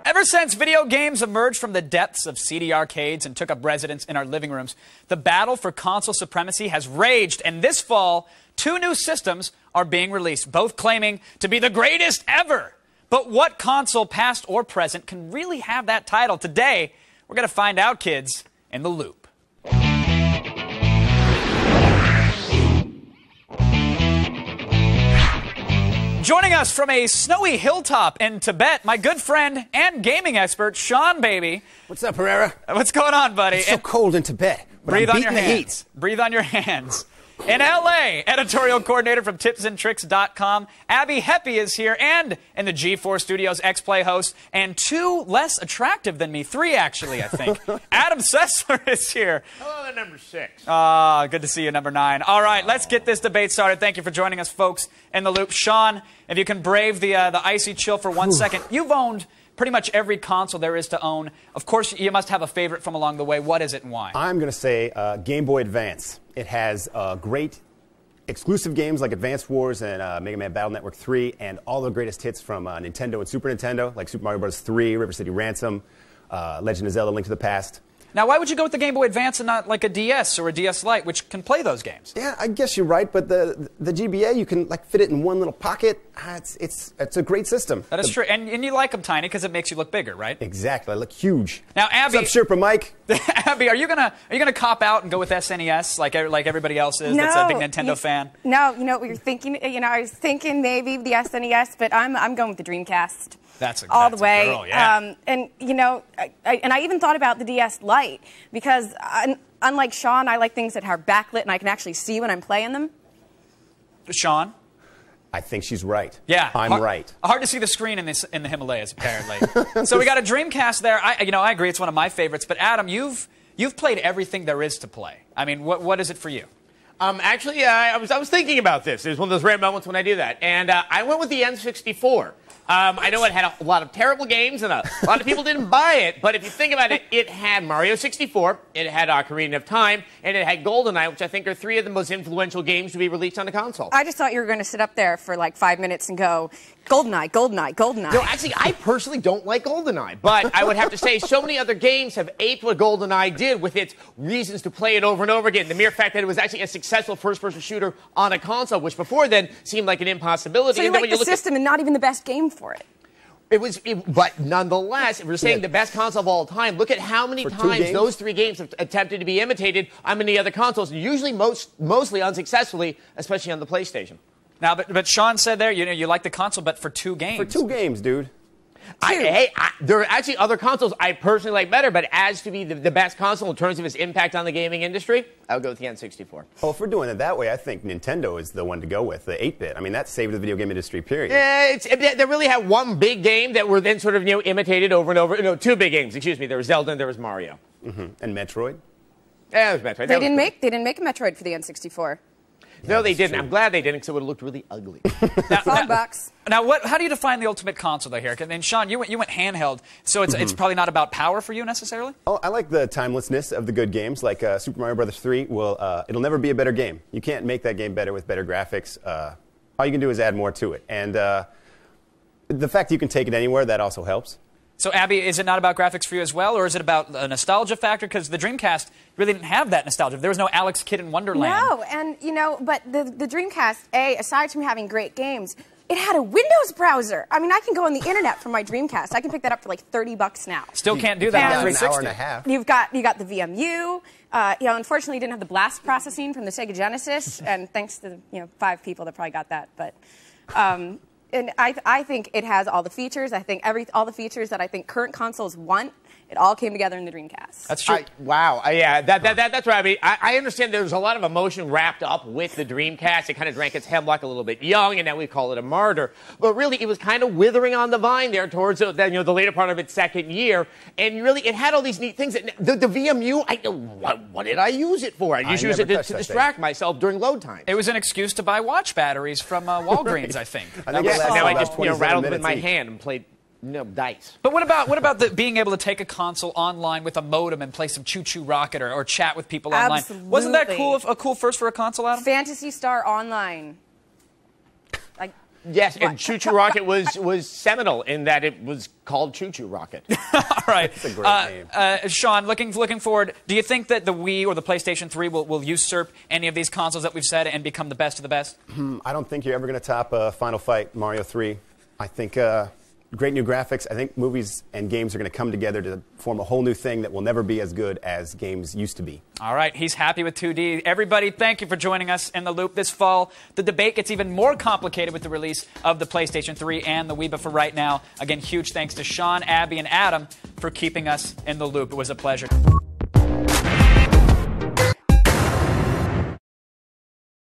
Ever since video games emerged from the depths of CD arcades and took up residence in our living rooms, the battle for console supremacy has raged, and this fall, 2 new systems are being released, both claiming to be the greatest ever. But what console, past or present, can really have that title? Today, we're going to find out, kids, in the loop. Joining us from a snowy hilltop in Tibet, my good friend and gaming expert, Sean Baby. What's up, Herrera? What's going on, buddy? It's so cold in Tibet. But Breathe I'm on your beating the hands. heat. Breathe on your hands. In L.A., editorial coordinator from tipsandtricks.com, Abbie Heppe is here, and in the G4 Studios X-Play host, and 2 less attractive than me, 3 actually, I think. Adam Sessler is here. Hello, the number 6. Good to see you, number 9. All right, let's get this debate started. Thank you for joining us, folks, in the loop. Sean, if you can brave the icy chill for 1 second. You've owned pretty much every console there is to own. Of course, you must have a favorite from along the way. What is it and why? I'm going to say Game Boy Advance. It has great exclusive games like Advance Wars and Mega Man Battle Network 3, and all the greatest hits from Nintendo and Super Nintendo, like Super Mario Bros. 3, River City Ransom, Legend of Zelda: Link to the Past. Now, why would you go with the Game Boy Advance and not like a DS or a DS Lite, which can play those games? Yeah, I guess you're right, but the GBA, you can like fit it in one little pocket. It's a great system. That is true, and you like them tiny because it makes you look bigger, right? Exactly, I look huge. Now, Abbie, what's up, Sherpa Mike? Abbie, are you gonna cop out and go with SNES like everybody else is? That's a big Nintendo fan. No, you know what we were thinking. I was thinking maybe the SNES, but I'm going with the Dreamcast. That's all the way. Girl, yeah. And I even thought about the DS Lite because unlike Sean, I like things that are backlit and I can actually see when I'm playing them. Sean? I think she's right. Yeah, I'm right. Hard to see the screen in the Himalayas, apparently. So we got a Dreamcast there. I agree, it's one of my favorites. But Adam, you've played everything there is to play. I mean, what is it for you? Actually, I was thinking about this. It was one of those rare moments when I do that, and I went with the N64. I know it had a lot of terrible games, and a lot of people didn't buy it, but if you think about it, it had Mario 64, it had Ocarina of Time, and it had GoldenEye, which I think are 3 of the most influential games to be released on the console. I just thought you were going to sit up there for like 5 minutes and go, GoldenEye, GoldenEye, GoldenEye. No, actually, I personally don't like GoldenEye, but I would have to say so many other games have aped what GoldenEye did with its reasons to play it over and over again. The mere fact that it was actually a successful first-person shooter on a console, which before then seemed like an impossibility. So you like the system and not even the best game for it. But nonetheless, if we're saying the best console of all time, look at how many times those 3 games have attempted to be imitated on many other consoles, usually mostly unsuccessfully, especially on the PlayStation. Now, but Sean said there, you like the console, but for 2 games. For 2 games, dude. There are actually other consoles I personally like better, but as to be the best console in terms of its impact on the gaming industry, I would go with the N64. Well, if we're doing it that way, I think Nintendo is the one to go with, the 8-bit. I mean, that saved the video game industry, period. Yeah, they really had one big game that were then sort of imitated over and over. No, 2 big games, excuse me. There was Zelda and there was Mario. And Metroid? Yeah, it was Metroid. They didn't make a Metroid for the N64. No, they didn't. I'm glad they didn't, because it would have looked really ugly. Now, how do you define the ultimate console, though, here? And Sean, you went handheld, so it's probably not about power for you, necessarily? Oh, I like the timelessness of the good games, like Super Mario Bros. 3. It'll never be a better game. You can't make that game better with better graphics. All you can do is add more to it. And the fact that you can take it anywhere, that also helps. So, Abbie, is it not about graphics for you as well, or is it about a nostalgia factor? Because the Dreamcast really didn't have that nostalgia. There was no Alex Kidd in Wonderland. No, and, but the Dreamcast, aside from having great games, it had a Windows browser. I mean, I can go on the internet from my Dreamcast. I can pick that up for like $30 now. Still can't do that on 360. An hour and a half. You got the VMU. Unfortunately, you didn't have the blast processing from the Sega Genesis, and thanks to 5 people that probably got that, but. And I think it has all the features. I think all the features that I think current consoles want. It all came together in the Dreamcast. That's true. Wow. Yeah, that's right. I mean, I understand there's a lot of emotion wrapped up with the Dreamcast. It kind of drank its hemlock a little bit young, and now we call it a martyr. But really, it was kind of withering on the vine there towards the later part of its 2nd year. And really, it had all these neat things. The VMU, what did I use it for? I just used it to distract myself during load time. It was an excuse to buy watch batteries from Walgreens, I think. Now I just rattled them in my hand and played dice. But what about being able to take a console online with a modem and play some Choo Choo Rocket or chat with people online? Absolutely. Wasn't that cool? A cool first for a console, Adam? Phantasy Star Online. Yes, and Choo Choo Rocket was seminal in that it was called Choo Choo Rocket. All right. That's a great name. Sean, looking forward, do you think that the Wii or the PlayStation 3 will usurp any of these consoles that we've said and become the best of the best? I don't think you're ever going to top Final Fight Mario 3. I think great new graphics. I think movies and games are going to come together to form a whole new thing that will never be as good as games used to be. All right, he's happy with 2D. Everybody, thank you for joining us in the loop this fall. The debate gets even more complicated with the release of the PlayStation 3 and the Wii, but for right now, again, huge thanks to Sean, Abbie, and Adam for keeping us in the loop. It was a pleasure.